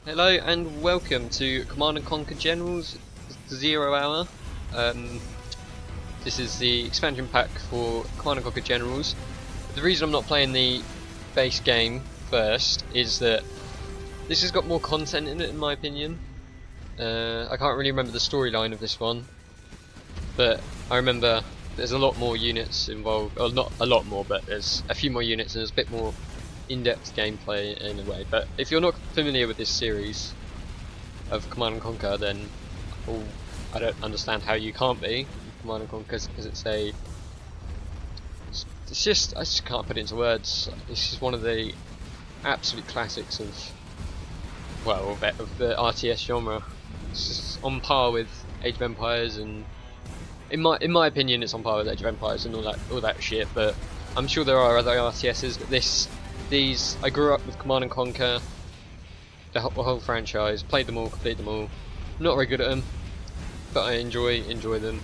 Hello and welcome to Command and Conquer Generals 0 Hour. This is the expansion pack for Command and Conquer Generals. The reason I'm not playing the base game first is that this has got more content in it, in my opinion. I can't really remember the storyline of this one, but I remember there's a lot more units involved, or not a lot more, but there's a few more units and there's a bit more in-depth gameplay in a way. But if you're not familiar with this series of Command and Conquer, then I don't understand how you can't be Command and Conquer, because I just can't put it into words. This is one of the absolute classics of the RTS genre. It's just on par with Age of Empires, and in my opinion, it's on par with Age of Empires and all that shit. But I'm sure there are other RTSs, but these I grew up with Command and Conquer, the whole franchise, played them all, completed them all. Not very good at them, but I enjoy them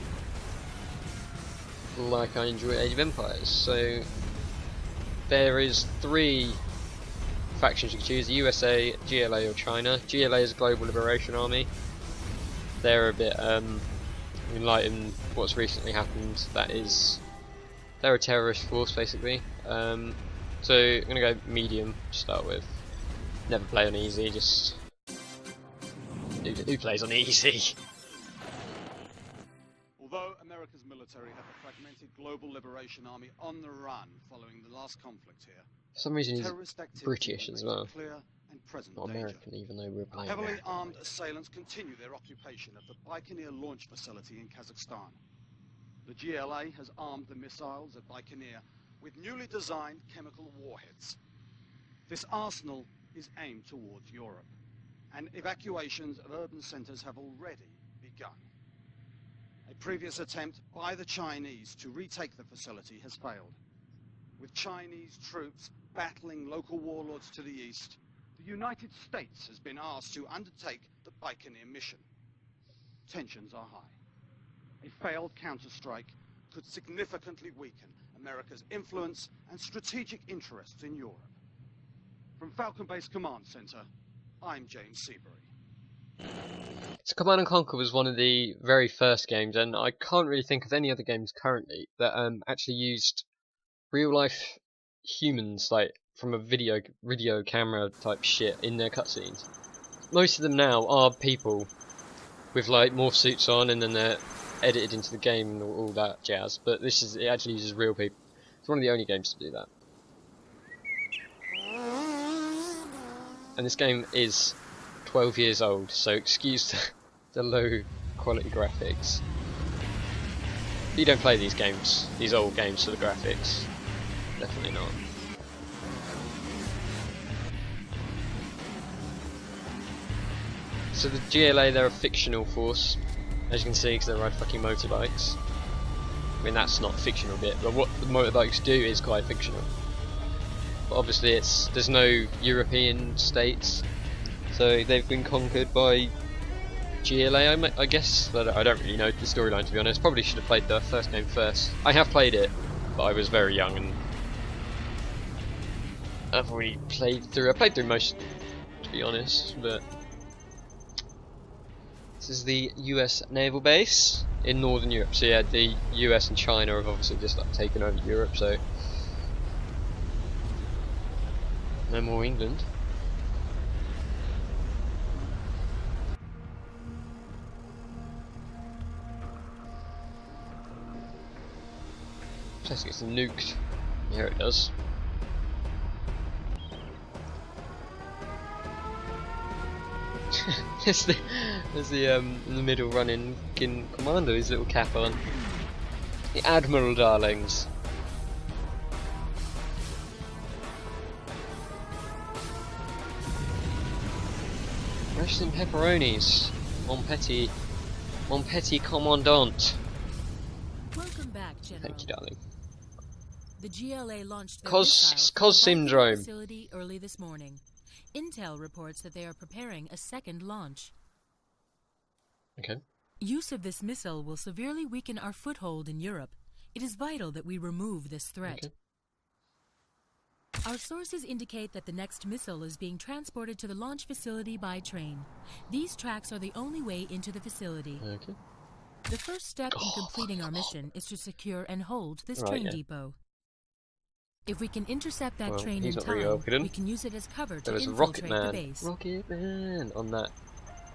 like I enjoy Age of Empires. So there is 3 factions you can choose: the USA, GLA or China. GLA is a Global Liberation Army. They're a bit enlightened what's recently happened. They're a terrorist force basically. So I'm gonna go medium to start with. Never play on easy, just who plays on easy? Although America's military have a fragmented global liberation army on the run following the last conflict here, For some reason he's terrorist activity British as well, clear and present not danger. American, even though we're playing Heavily American. armed assailants continue their occupation of the Baikonur launch facility in Kazakhstan. The GLA has armed the missiles at Baikonur with newly designed chemical warheads. This arsenal is aimed towards Europe, and evacuations of urban centers have already begun. A previous attempt by the Chinese to retake the facility has failed. With Chinese troops battling local warlords to the east, the United States has been asked to undertake the Baikonur mission. Tensions are high. A failed counterstrike could significantly weaken America's influence and strategic interests in Europe. From Falcon Base Command Center, I'm James Seabury. So Command and Conquer was one of the very first games, and I can't really think of any other games currently that actually used real life humans, like from a video camera type shit, in their cutscenes. Most of them now are people with like morph suits on, and then they're edited into the game and all that jazz. But it actually uses real people. It's one of the only games to do that. And this game is 12 years old, so excuse the low quality graphics. If you don't play these old games for the graphics, definitely not. So the GLA, they're a fictional force, as you can see, because they ride fucking motorbikes. I mean, that's not a fictional bit, but what the motorbikes do is quite fictional. But obviously there's no European states, so they've been conquered by GLA, I guess. But I don't really know the storyline, to be honest. Probably should have played the first game first. I have played it, but I was very young, and I've already played through most, to be honest. But this is the US naval base in Northern Europe. So yeah, the US and China have obviously just taken over Europe, so no more England. Place gets nuked. Here it does. there's the in the middle running commando, his little cap on. The Admiral, darlings. Rest in pepperonis, mon petit commandant. Welcome back, General. Thank you, darling. The GLA launched their Cos missiles from the syndrome. facility early this morning. Intel reports that they are preparing a second launch. Okay. Use of this missile will severely weaken our foothold in Europe. It is vital that we remove this threat. Okay. Our sources indicate that the next missile is being transported to the launch facility by train. These tracks are the only way into the facility. Okay. The first step in completing our mission is to secure and hold this Right, train yeah. depot. If we can intercept that Well, train he's in not very time, confident. we can use it as cover to There was a infiltrate Rocket the Man. base. Rocket Man on that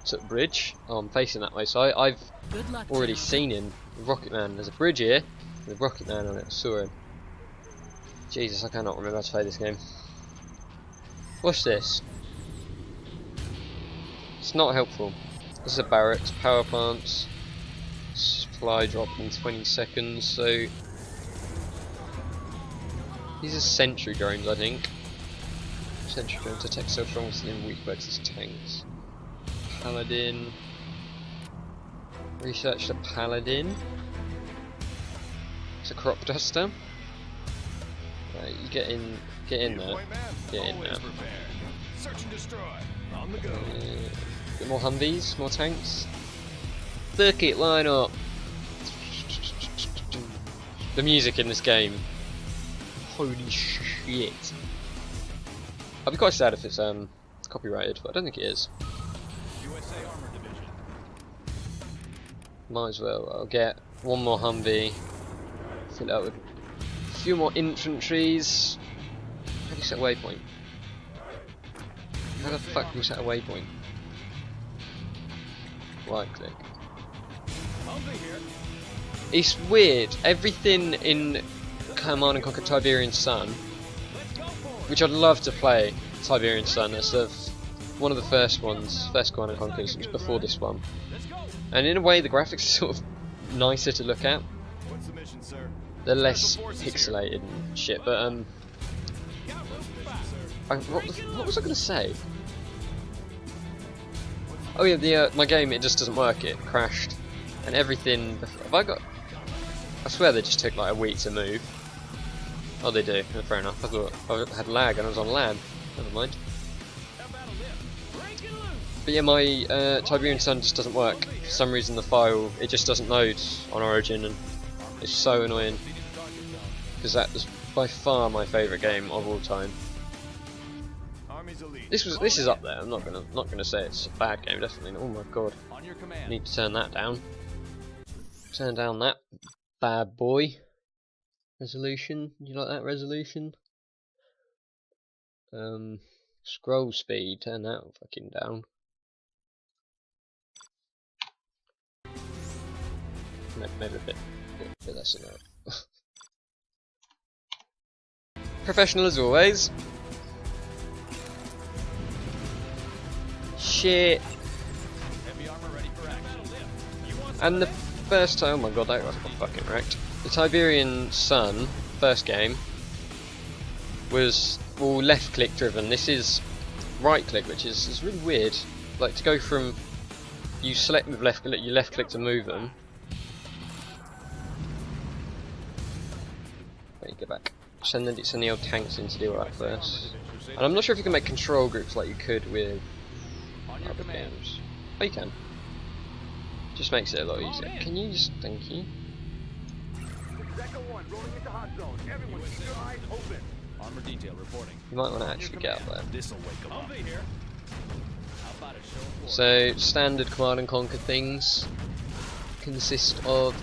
sort of bridge. Oh, I'm facing that way, so I've Good luck, already General. seen him. Rocket Man. There's a bridge here with Rocket Man on it. I saw him. Jesus, I cannot remember how to play this game. What's this? It's not helpful. This is a barracks, power plants, supply drop in 20 seconds, so these are sentry drones, I think. Sentry drones detect so strong in weak versus tanks. Paladin. Research the Paladin. It's a crop duster. Right, you get in there. Get in there. Search and destroy. On the go. Get more Humvees, more tanks. Circuit line up. The music in this game. Holy shit. I'd be quite sad if it's copyrighted, but I don't think it is. USA Armor Division. Might as well. I'll get one more Humvee. Fill it up with a few more infantries. How do you set a waypoint? How the fuck do you set a waypoint? Right click. Humvee here. It's weird. Everything in Command and Conquer Tiberian Sun, Let's go for it. which I'd love to play Tiberian Sun. It's one of the first ones, first Command and Conquers. It was before this one. Let's go. And in a way, the graphics are sort of nicer to look at. What's the mission, sir? They're less Special forces here. pixelated and shit. But Got moving fast. what was I going to say? Oh yeah, the my game, it just doesn't work. It crashed, and everything. Have I got? I swear they just took like a week to move. Oh, they do. Oh, fair enough. I thought I had lag and I was on LAN. Never mind. How about a lift? Break it loose. But yeah, my Tiberian Sun just doesn't work. For some reason, the file it just doesn't load on Origin, and it's so annoying because that was by far my favourite game of all time. Army's elite. This is up there. I'm not gonna say it's a bad game. Definitely not. Oh my god. On your command. Need to turn that down. Turn down that bad boy. Resolution. You like that resolution? Scroll speed. Turn that fucking down. Maybe a bit less than that. Professional as always. Shit. Heavy armor ready for action. You want And the first time, oh my god, that got fucking wrecked. The Tiberian Sun, first game, was all left click driven. This is right click, which is really weird. Like to go from you select with left click, you left click to move them. There you go back. Send the old tanks in to do all that first. And I'm not sure if you can make control groups like you could with on your other command. games. Oh, you can. Just makes it a lot easier. Can you just thank you? Echo 1, rolling into hot zone. Everyone keep your eyes open. Armor detail reporting. You might want to actually get up there. This'll wake 'em up. Humvee here. How about a show of force? So standard Command and Conquer things consist of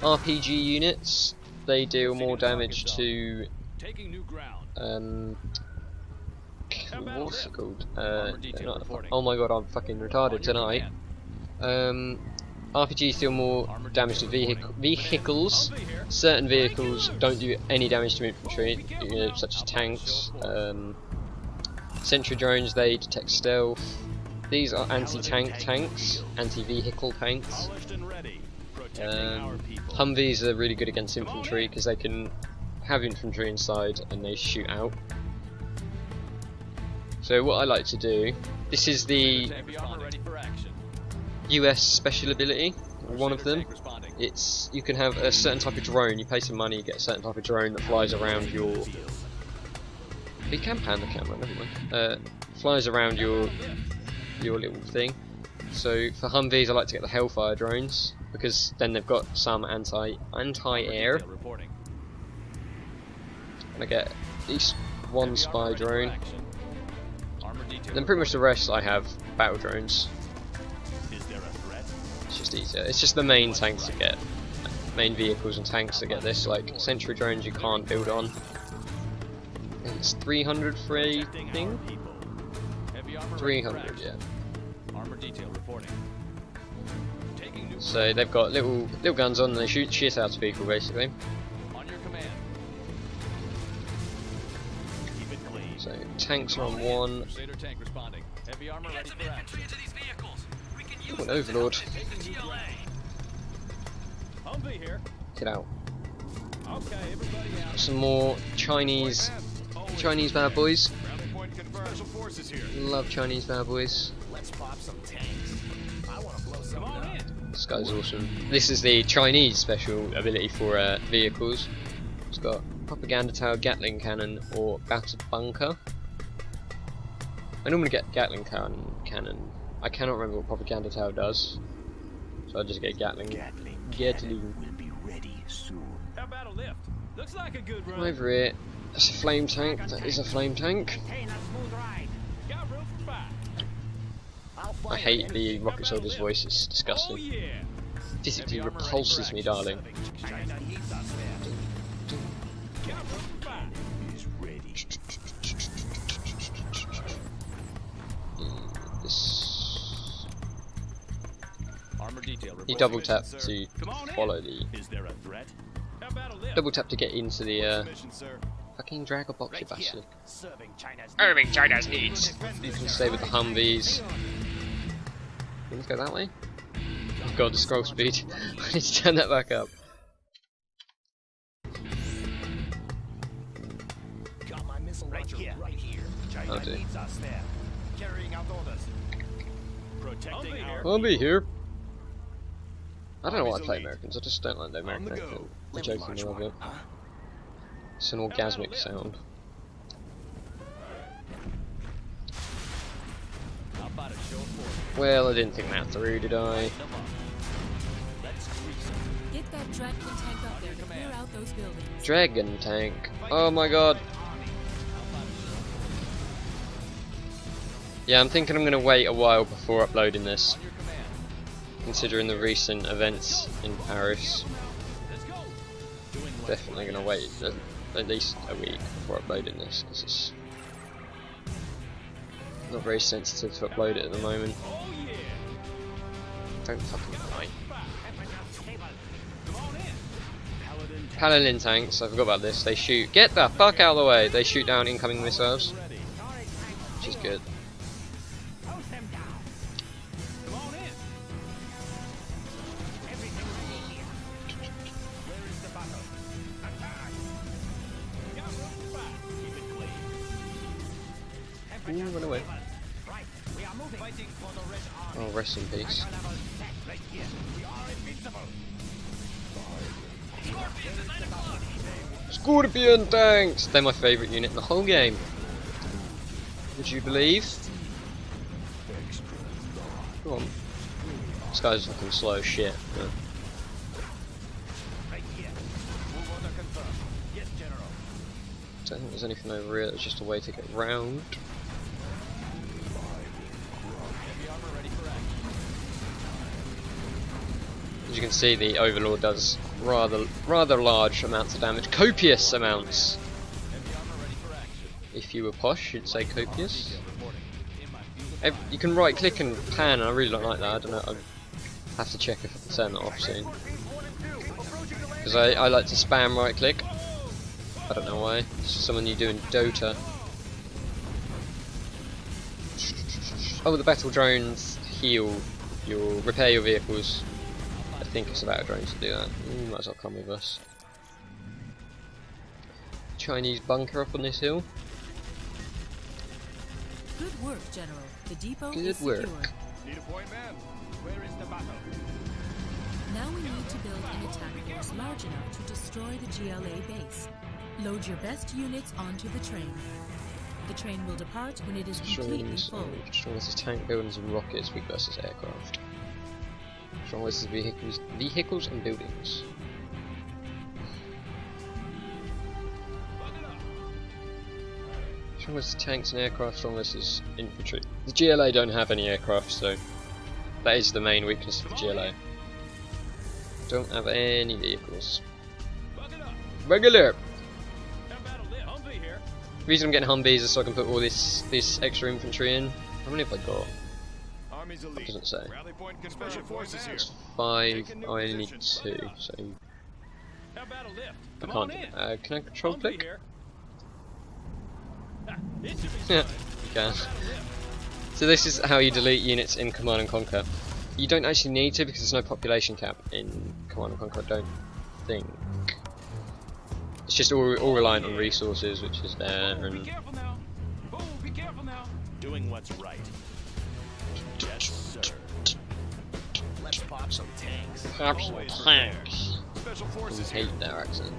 RPG units. They deal more damage to Taking new ground. what's it called? Armor detail reporting. Oh my god, I'm fucking retarded On your tonight. command. RPGs deal more damage to vehicles. Certain vehicles don't do any damage to infantry, such as tanks. Sentry drones, they detect stealth. These are anti-tank tanks, anti-vehicle tanks. Polished and ready. Protecting our people. Humvees are really good against infantry because they can have infantry inside and they shoot out. So what I like to do, this is the Heavy armor ready for action. US special ability, one of them. Tank responding. It's you can have a certain type of drone. You pay some money, you get a certain type of drone that flies around your. You can pan the camera, never mind. Flies around your little thing. So for Humvees, I like to get the Hellfire drones because then they've got some anti-air. Detail reporting. And I get these one spy drone. Armor detail. Then pretty much the rest I have battle drones. Is there a threat? It's just easier. It's just the main tanks to get, main vehicles and tanks to get this. Like sentry drones you can't build on. I think it's 300 for a thing. Heavy armor 300, yeah. Armor detail reporting. Taking new So they've got little guns on. And they shoot shit out of people basically. on your command. Keep it clean. So tanks are on one. Crusader tank responding. Heavy armor ready for action. Oh, an overlord. Humvee here. Get out. Okay, everybody out. Some more Chinese bad boys. Rally point confirmed. Special forces here. Love Chinese bad boys. Let's pop some tanks. I want to blow some up. This guy's awesome. This is the Chinese special ability for vehicles. It's got propaganda tower, Gatling cannon, or battered bunker. I normally get Gatling cannon. I cannot remember what propaganda tower does, so I just get Gatling. Gatling. will be ready soon. How about a lift? Looks like a good run. Over here. That's a flame tank. That is a flame tank. Got room for five. I hate the rocket soldier's voice. It's Oh disgusting. yeah. Physically repulses me, darling. China needs us there. Got room for five. Is ready. This. Armor detail. You double tap to Come on in. follow the. Is there a threat? How about a lift? Double tap to get into the Mission, sir. fucking drag a box, you bastard. Serving China's Irving China's needs. You can stay with the Humvees. Let's go that way. Oh god, the scroll speed. I need to turn that back up. Got my missile launcher right here. China Oh, dear. needs us there. Carrying out orders. Protecting our Humvee here. I don't know why I play Americans. I just don't like the American accent. I'm Let me joking launch a little bit. one, huh? It's an orgasmic sound. How about a show of force? Well, I didn't think that through, did I? Come on. Let's grease 'em. Get that Dragon tank up there to clear out those buildings. Dragon tank. Oh my god. Yeah, I'm thinking I'm going to wait a while before uploading this, On your command. considering the recent events in Paris. Let's go. Doing what's Definitely going to wait at least a week before uploading this, because it's not very sensitive to upload it at the moment. Oh yeah. Don't fucking lie. Come on in. Paladin Paladin tanks, I forgot about this, they shoot, get the fuck out of the way, they shoot down incoming missiles, ready. which is good. Come on in. Where is the battle? Attack. Got room for five. Keep it clean. Ooh, run away. Right, we are moving. Fighting for the Red Army. Oh, rest in peace. Right here. We are invincible. Scorpion tanks! They're my favourite unit in the whole game. Would you believe? Come on. This guy's fucking slow as shit. Yeah. Right here. Move order confirmed. Yes, General. Don't think there's anything over here, there's just a way to get round. Heavy armor ready for action. As you can see, the Overlord does rather large amounts of damage. Copious amounts! Heavy armor ready for action. If you were posh, you'd say copious. Detail reporting. In my field of You can right click and pan, and I really don't like that. I don't know, I have to check if I can turn that off soon. Because I like to spam right click. I don't know why. It's just something you do in Dota. Oh, the battle drones heal repair your vehicles. I think it's about drones to do that. Might as well come with us. Chinese bunker up on this hill. Good work, General. The depot Good is secure. work. Need a point man. Where is the battle? Now we need to build an attack force large enough to destroy the GLA base. Load your best units onto the train. The train will depart when it is completely full. Destroy this tank buildings and rockets, big versus aircraft. Destroy this vehicles and buildings. Strongest tanks and aircraft, strongest is infantry. The GLA don't have any aircraft, so that is the main weakness of the GLA. Don't have any vehicles. Regular! The reason I'm getting Humvees is so I can put all this extra infantry in. How many have I got? That doesn't say. It's 5. Oh, I only need 2, so I can't. Can I control click? Yeah, you can. So this is how you delete units in Command and Conquer. You don't actually need to because there's no population cap in Command and Conquer, I don't think. It's just all reliant on resources, which is there. And Doing what's right. Yes, sir. Let's pop some tanks. tanks. Special I forces hate their accent.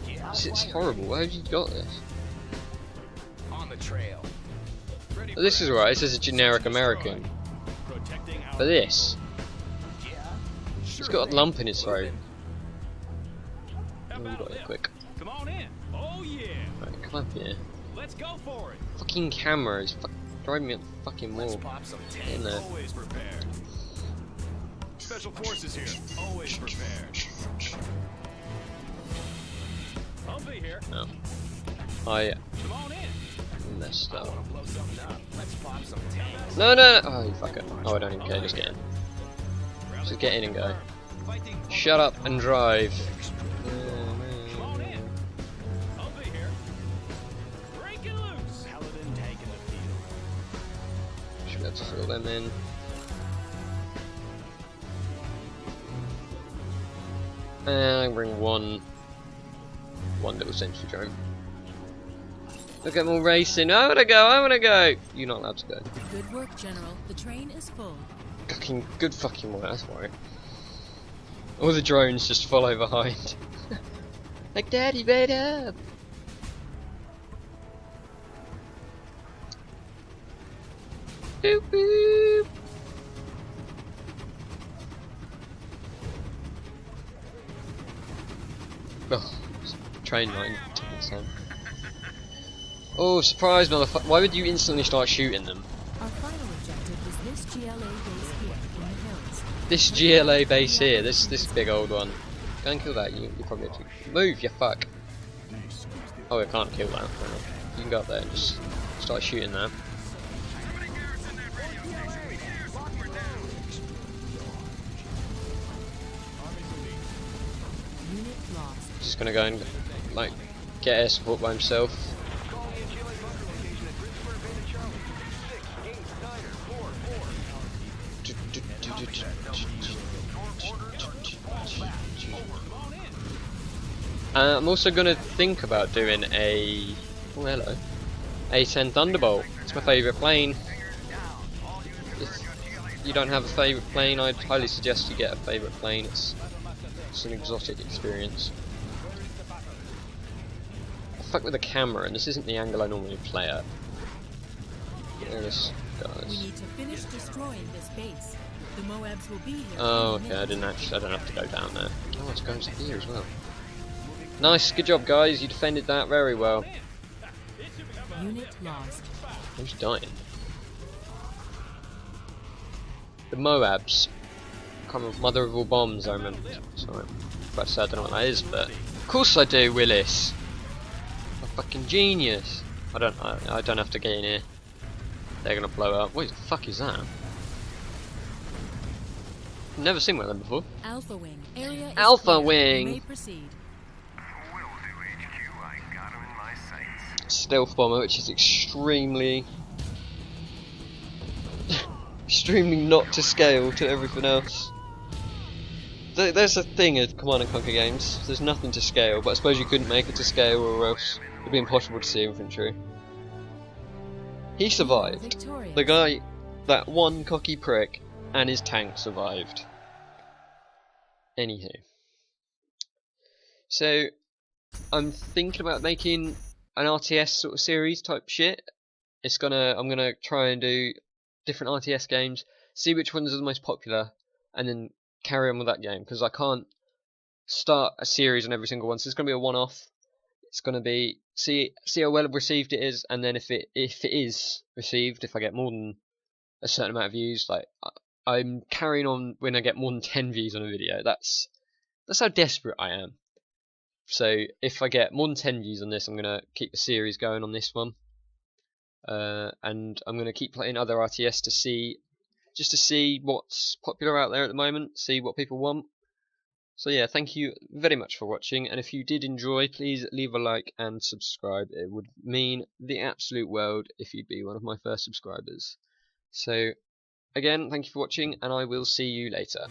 Yeah. It's horrible. How have you got this? On the trail. Ready This for is action. right. This is a generic American. Protecting our But this, Yeah. he's got a lump in his throat. How Oh, you about got a it lift? quick. Come on in. Oh yeah. Right, come up here. Let's go for it. Fucking camera is driving me up the fucking Let's wall. pop some In tanks. there. Always prepared. Special forces here. Always prepared. Humvee here. No. I Come on in. messed up. Blow something up. Let's pop some tanks. No, no, no. Oh, you fucker. Oh, I don't even care. Just get in. Just get in and go. Fighting. Shut up and drive. Come on in. Humvee here. Break it loose. Paladin tank in the field. Should be able to fill them in. And I can bring one little sentry drone. Look at them all racing. I wanna go, I wanna go! You're not allowed to go. Good work, General. The train is full. Fucking good fucking work, that's why. All the drones just follow behind. Like, Daddy, wait up! Boop boop! Oh, train line took its time. Oh, surprise, motherfucker! Why would you instantly start shooting them? Our final objective is this GLA base here in the hills. This GLA base here, this big old one. Go and kill that. You probably have to move. You fuck. Oh, I can't kill that. Fair enough. You can go up there and just start shooting that. Unit lost. Just gonna go and like get air support by himself. I'm also gonna think about doing a hello A10 Thunderbolt. It's my favourite plane. If you don't have a favourite plane, I'd highly suggest you get a favourite plane. It's an exotic experience. I fuck with the camera, and this isn't the angle I normally play at. There this We goes. need to finish destroying this base. The Moabs will be here. Oh, in a okay. minute. I don't have to go down there. Oh, it's going to here as well. Nice, good job, guys. You defended that very well. Unit lost. Who's dying? The Moabs. Kind of mother of all bombs, I remember. Sorry. About to say I don't know what that is, but of course I do, Willis. I'm a fucking genius. I don't have to get in here. They're gonna blow up. What the fuck is that? Never seen one of them before. Alpha Wing. Area is Alpha clear. Wing. You may proceed. Stealth bomber, which is extremely extremely not to scale to everything else. There's a thing at Command and Conquer games, there's nothing to scale, but I suppose you couldn't make it to scale or else it'd be impossible to see infantry. He survived. Victorious. The guy, that one cocky prick, and his tank survived. Anywho. So, I'm thinking about making an RTS sort of series type shit. I'm gonna try and do different RTS games, see which ones are the most popular, and then carry on with that game, because I can't start a series on every single one, so it's gonna be a one-off. it's gonna be see how well received it is, and then if it is received, if I get more than a certain amount of views, like I'm carrying on when I get more than 10 views on a video. That's how desperate I am. So if I get more than 10 views on this, I'm gonna keep the series going on this one, and I'm gonna keep playing other RTS to see what's popular out there at the moment, see what people want. So yeah, thank you very much for watching, and if you did enjoy, please leave a like and subscribe. It would mean the absolute world if you'd be one of my first subscribers. So again, thank you for watching, and I will see you later.